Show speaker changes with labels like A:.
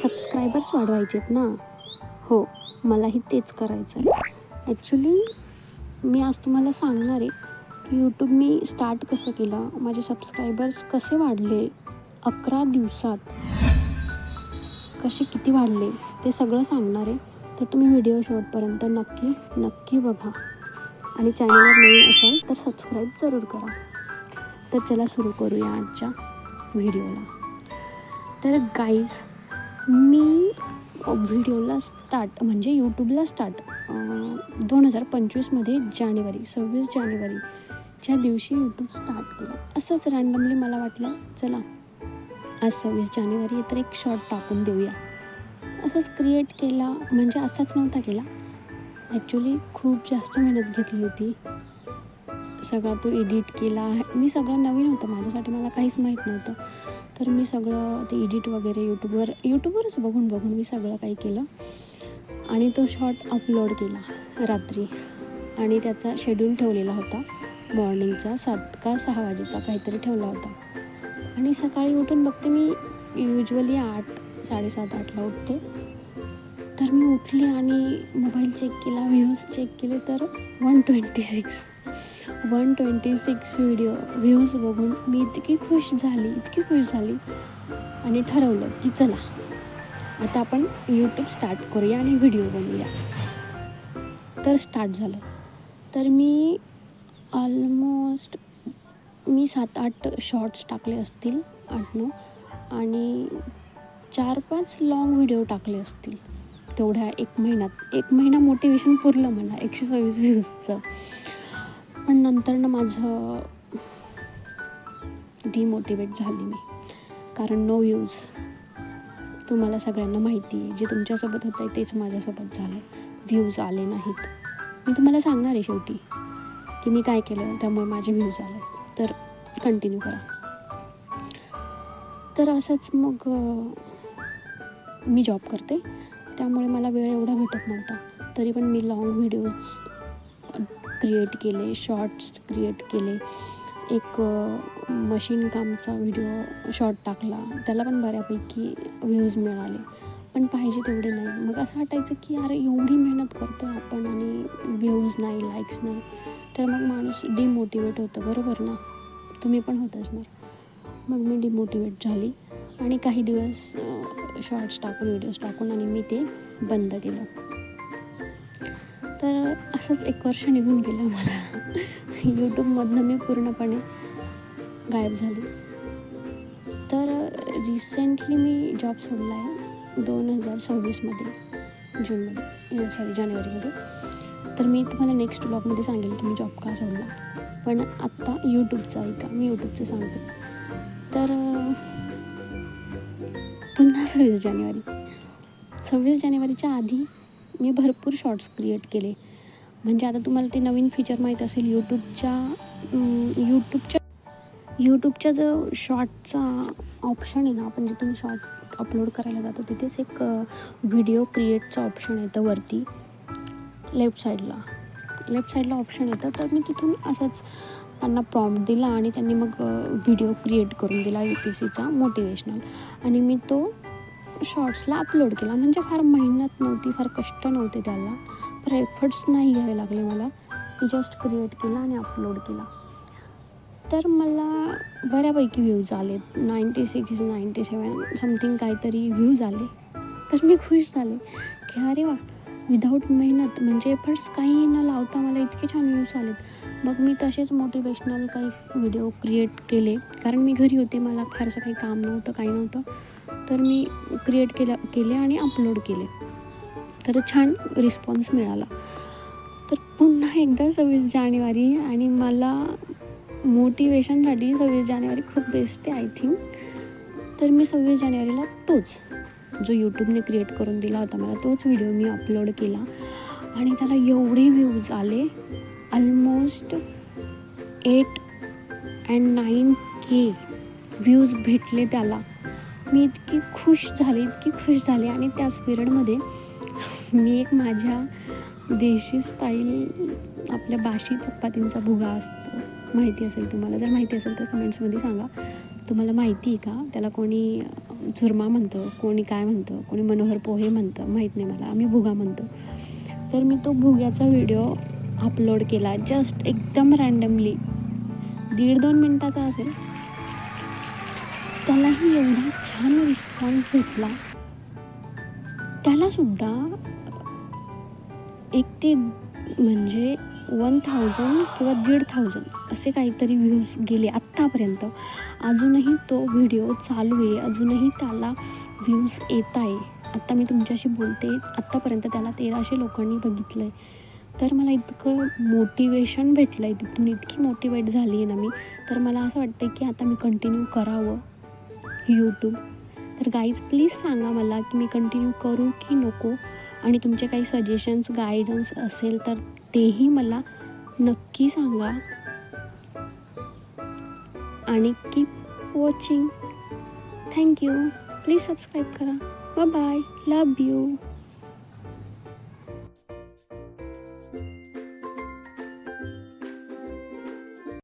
A: Subscribers वाढवायचे आहेत ना. हो, मलाही तेच करायचं आहे. ॲक्च्युली मी आज तुम्हाला सांगणार आहे की यूट्यूब मी स्टार्ट कसं केलं, माझे सबस्क्रायबर्स कसे वाढले 11 दिवसात, कसे किती वाढले ते सगळं सांगणार आहे. तर तुम्ही व्हिडिओ शेवटपर्यंत नक्की बघा आणि चॅनलवर नवीन असाल तर सबस्क्राईब जरूर करा. तर चला सुरू करूया आजच्या व्हिडिओला. तर गाईज, मी व्हिडिओला स्टार्ट म्हणजे यूट्यूबला स्टार्ट 2025मध्ये 26 जानेवारीच्या दिवशी यूट्यूब स्टार्ट केलं. असंच रँडमली मला वाटलं चला आज 26 जानेवारी आहे तर एक शॉर्ट टाकून देऊया. असंच क्रिएट केला, म्हणजे असाच नव्हता केला. ॲक्च्युली खूप जास्त मेहनत घेतली होती. सगळा तो एडिट केला. मी सगळं नवीन होतं माझ्यासाठी, मला काहीच माहीत नव्हतं. तर मी सगळं ते एडिट वगैरे यूट्यूबवरच बघून मी सगळं काही केलं आणि तो शॉर्ट अपलोड केला रात्री. आणि त्याचा शेड्यूल ठेवलेला होता मॉर्निंगचा 7 का 6 वाजेचा काहीतरी ठेवला होता. आणि सकाळी उठून बघते, मी युजली 7:30-8ला उठते. तर मी उठले आणि मोबाईल चेक केला, व्ह्यूज चेक केले तर 126 व्ह्यूज बघून मी इतकी खुश झाली आणि ठरवलं की चला आता आपण यूट्यूब स्टार्ट करूया आणि व्हिडिओ बनवूया. तर स्टार्ट झालं. तर मी ऑलमोस्ट 7-8 शॉर्ट्स टाकले असतील, 8-9, आणि 4-5 लाँग व्हिडिओ टाकले असतील तेवढ्या एक महिना मोटिवेशन पुरलं मला 126 व्ह्यूजचं. पण नंतर माझं डिमोटिवेट झाली मी, कारण नो व्ह्यूज. तुम्हाला सगळ्यांना माहिती आहे, जे तुमच्यासोबत होतं आहे तेच माझ्यासोबत झालं. व्ह्यूज आले नाहीत. मी तुम्हाला सांगणार आहे शेवटी की मी काय केलं त्यामुळे माझे व्ह्यूज आले. तर कंटिन्यू करा. तर असंच मग मी जॉब करते, त्यामुळे मला वेळ एवढा भेटत नव्हता. तरी पण मी लाँग व्हिडिओज क्रिएट केले, शॉर्ट्स क्रिएट केले. एक मशीन कामचा व्हिडिओ शॉर्ट टाकला, त्याला पण बऱ्यापैकी व्ह्यूज मिळाले, पण पाहिजे तेवढे नाही. मग असं वाटायचं की अरे एवढी मेहनत करतो आहे आपण आणि व्ह्यूज नाही, लाईक्स नाही, तर मग माणूस डिमोटिवेट होतं, बरोबर ना? तुम्ही पण होत असणार. मग मी डिमोटिवेट झाली आणि काही दिवस शॉर्ट्स टाकून, व्हिडिओज टाकून आणि मी ते बंद केलं. तर असंच 1 वर्ष निघून गेलं मला. यूट्यूबमधनं मी पूर्णपणे गायब झाली. तर रिसेंटली मी जॉब सोडला आहे 2026मध्ये जानेवारीमध्ये. तर मी तुम्हाला नेक्स्ट ब्लॉगमध्ये सांगेल की मी जॉब का सोडला. पण आत्ता यूट्यूबचं ऐका, मी यूट्यूबचं सांगते. तर पुन्हा 26 जानेवारीच्या आधी मी भरपूर शॉर्ट्स क्रिएट केले. म्हणजे आता तुम्हाला ते नवीन फीचर माहीत असेल यूट्यूबच्या जो शॉर्टचा ऑप्शन आहे ना, आपण जिथून शॉर्ट अपलोड करायला जातो तिथेच एक व्हिडिओ क्रिएटचा ऑप्शन येतं वरती लेफ्ट साईडला ऑप्शन येतं. तर मी तिथून असंच त्यांना प्रॉम्प्ट दिला आणि त्यांनी मग व्हिडिओ क्रिएट करून दिला UPSCचा मोटिवेशनल, आणि मी तो शॉर्ट्सला अपलोड केला. म्हणजे फार मेहनत नव्हती, फार कष्ट नव्हते त्याला, फार एफर्ट्स नाही घ्यावे लागले मला. जस्ट क्रिएट केला आणि अपलोड केला. तर मला बऱ्यापैकी व्ह्यूज आले, 96-97 समथिंग काहीतरी व्ह्यूज आले. तर मी खुश झाले की अरे वा, विदाऊट मेहनत म्हणजे एफर्ट्स काही न लावता मला इतके छान व्ह्यूज आलेत. मग मी तसेच मोटिवेशनल काही व्हिडिओ क्रिएट केले, कारण मी घरी होते, मला फारसं काही काम नव्हतं, काही नव्हतं. तर मी क्रिएट केले आणि अपलोड केले. तर छान रिस्पॉन्स मिळाला. तर पुन्हा एकदा 26 जानेवारी, आणि मला मोटिवेशनसाठी 26 जानेवारी खूप बेस्ट आहे आय थिंक. तर मी 26 जानेवारीला तोच जो यूट्यूबने क्रिएट करून दिला होता मला, तोच व्हिडिओ मी अपलोड केला आणि त्याला एवढे व्ह्यूज आले, ऑलमोस्ट 8 and 9K व्ह्यूज भेटले त्याला. मी इतकी खुश झाले. आणि त्याच पिरियडमध्ये मी एक माझ्या देशी स्टाईल आपल्या बाशी चपातींचा भुगा असतो, माहिती असेल तुम्हाला. जर माहिती असेल तर कमेंट्समध्ये सांगा. तुम्हाला माहिती आहे का? त्याला कोणी चुरमा म्हणतं, कोणी काय म्हणतं, कोणी मनोहर पोहे म्हणतं, माहीत नाही मला, आम्ही भुगा म्हणतो. तर मी तो भुग्याचा व्हिडिओ अपलोड केला जस्ट एकदम रँडमली, 1.5-2 मिनटाचा असेल. त्यालाही एवढा छान रिस्पॉन्स भेटला. त्यालासुद्धा एक ते म्हणजे 1000 किंवा 1500 असे काहीतरी व्ह्यूज गेले आत्तापर्यंत. अजूनही तो व्हिडिओ चालू आहे, अजूनही त्याला व्ह्यूज येत आहे. आत्ता मी तुमच्याशी बोलते, आत्तापर्यंत त्याला 1300 लोकांनी बघितलं आहे. तर मला इतकं मोटिवेशन भेटलं आहे तिथून, इतकी मोटिवेट झाली आहे ना मी. तर मला असं वाटतं की आता मी कंटिन्यू करावं यूट्यूब. तर गाईज प्लीज सांगा मला की मी कंटिन्यू करू की नको, आणि तुमचे काही सजेशन्स, गायडन्स असेल तर तेही मला नक्की सांगा. आणि keep watching. Thank you. Please subscribe करा. Bye bye. Love you.